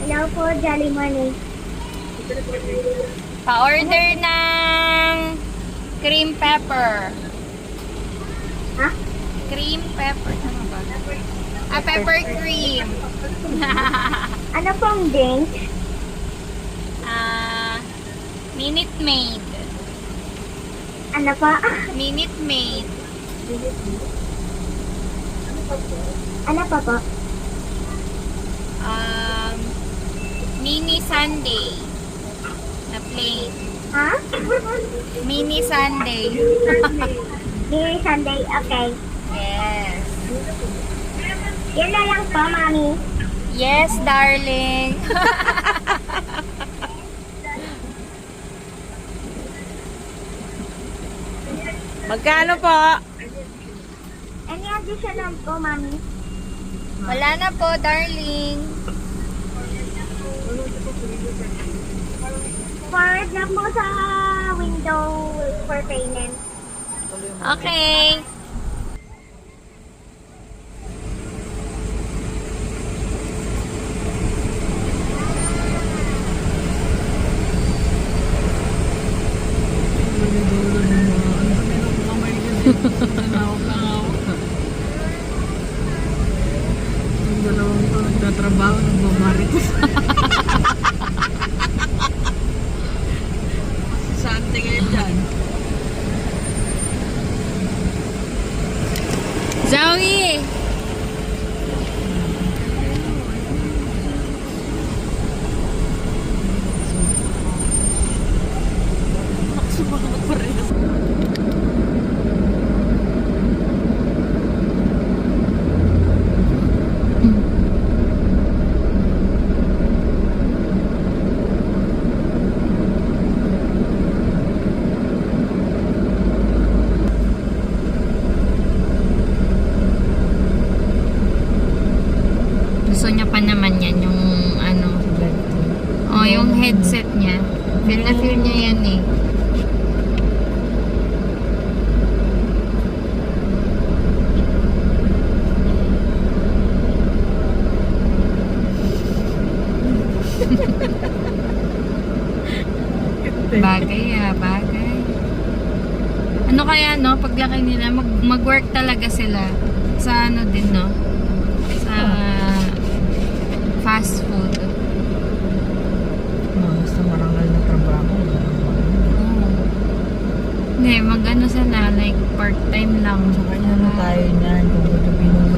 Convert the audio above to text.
Hello po, Jolly Morning. Pa-order ng cream pepper. Ha? Cream pepper. Ano ba? Pepper cream. Ano pong drink? Minute Maid. Ano pa? Minute Maid. Ano pa po? Mini Sunday. Na plain. Ha? Mini Sunday. Mini Sunday, okay. Yes. Yan na lang po, Mami. Yes, darling. Magkano po? Any additional po, Mami? Wala na po, darling. Forward na po sa window for payment. Okay. Ang dalawang to nagtatrabaho ng mamarites. Saan tingin dyan? Zoe! Sumakat pa rin. Gusto niya pa naman yan, yung ano. Oh, yung headset niya. Feel na feel niya yan eh. Bagay bagay. Ano kaya no, paglaki nila, mag-work talaga sila sa ano din no? Sa fast food. Basta marangal na trabaho. Hindi, mag-ano sila, like part-time lang. Sa kanya na tayo niyan. Kung gabi nung